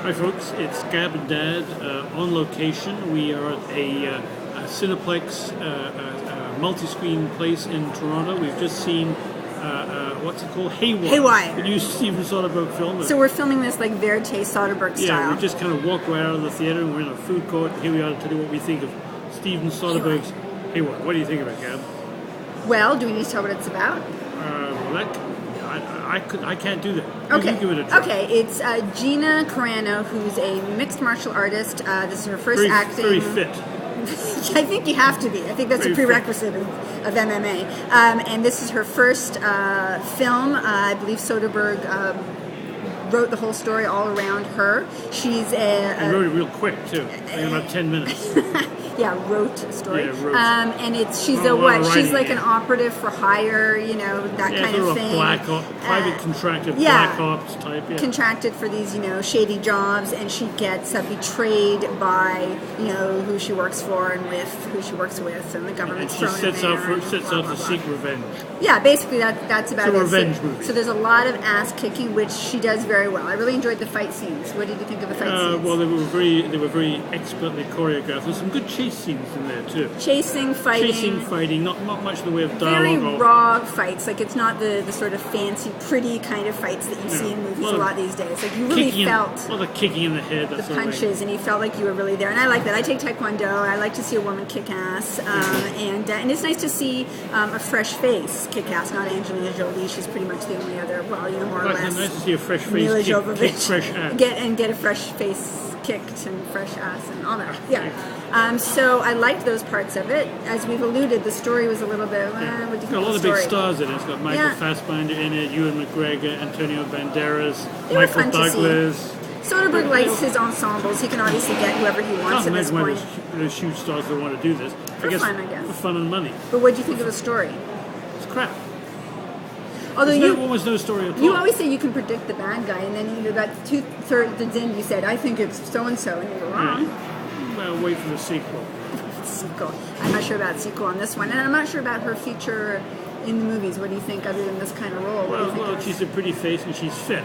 Hi folks, it's Gab and Dad on location. We are at a Cineplex multi-screen place in Toronto. We've just seen, what's it called? Haywire. The new Steven Soderbergh film. So we're filming this like Verite Soderbergh style. Yeah, we just kind of walked right out of the theater and we're in a food court. Here we are to tell you what we think of Steven Soderbergh's Haywire. What do you think of it, Gab? Well, do we need to tell what it's about? I can't do that. Okay. You give it a try. Okay, it's Gina Carano, who's a mixed martial artist. This is her first acting. Very fit. I think you have to be. I think that's a prerequisite of MMA. And this is her first film. I believe Soderbergh wrote the whole story all around her. She's He wrote it real quick too, in about 10 minutes. Yeah, wrote story. Yeah, wrote. And she's She's like an operative for hire, that kind of thing. Private contracted black ops type. Yeah. Contracted for these, shady jobs, and she gets betrayed by, who she works for and with who she works with, and the government's and she sets out to seek revenge. Yeah, basically that's about it. It's a revenge movie. So there's a lot of ass kicking, which she does very well. I really enjoyed the fight scenes. What did you think of the fight scenes? Well, they were very expertly choreographed. There's some good chase scenes in there too. Chasing, fighting, not much in the way of dialogue. Very raw fights. Like it's not the sort of fancy, pretty kind of fights that you see in movies a lot these days. Like you really felt the kicking in the head, the punches, and you felt like you were really there. And I like that. I take Taekwondo. I like to see a woman kick ass, and it's nice to see a fresh face kick ass. Not Angelina Jolie. She's pretty much the only other. Well, more or less. It's nice to see a fresh face kick fresh ass. Get a fresh face kicked and fresh ass and all that. Yeah. So I liked those parts of it. As we've alluded, the story was a little bit. What do you think of the story? A lot of big stars in it. It's got Michael Fassbender in it, Ewan McGregor, Antonio Banderas, Michael Douglas. Soderbergh likes his ensembles. He can obviously get whoever he wants at this point. There's huge stars that want to do this. For fun, I guess. For fun and money. But what do you think of the story? It's crap. Although there's almost no story at all. You always say you can predict the bad guy, and then about 2/3 in, you said, I think it's so-and-so, and you were wrong. Yeah. Well, wait for the sequel. I'm not sure about sequel on this one, and I'm not sure about her future in the movies. What do you think, other than this kind of role? Well, she's a pretty face and she's fit.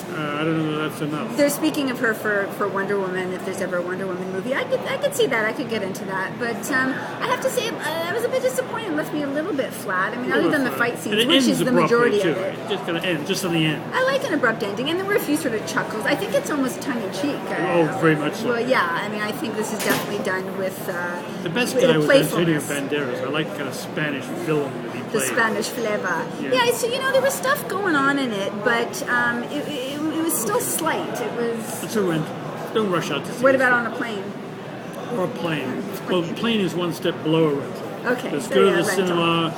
I don't know if that's enough. They're speaking of her for Wonder Woman, if there's ever a Wonder Woman movie. I could see that. I could get into that. But I have to say, I was a bit disappointed. It left me a little bit flat. I mean, other than the fight scenes, which is the majority of it. It's just going to end, just on the end. I like an abrupt ending, and there were a few sort of chuckles. I think it's almost tongue-in-cheek. Very much so. Well, yeah. I mean, I think this is definitely done with the best guy was Antonio Banderas. I like the kind of Spanish villain that he played. The Spanish flavor. Yeah, so, there was stuff going on in it, but it was still slight. It was. It's a rent. Don't rush out to see. What about on a plane? Or a plane. Well, a plane is one step below a rental. Okay. Let's go to the cinema.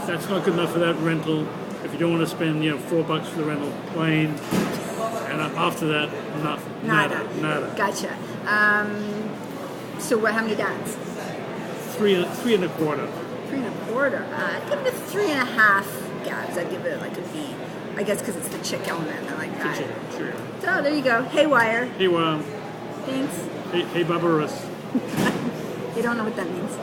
If that's not good enough for that rental. If you don't want to spend, $4 for the rental, plane. And after that, nothing. Nada. Gotcha. So how many dads? 3 and a quarter. 3 and a quarter. I'd give it a 3.5 Gabs. I'd give it like a B. I guess because it's the chick element. I like that. Sure. So there you go. Haywire. Haywire. Thanks. Hey, Barbaros. They don't know what that means.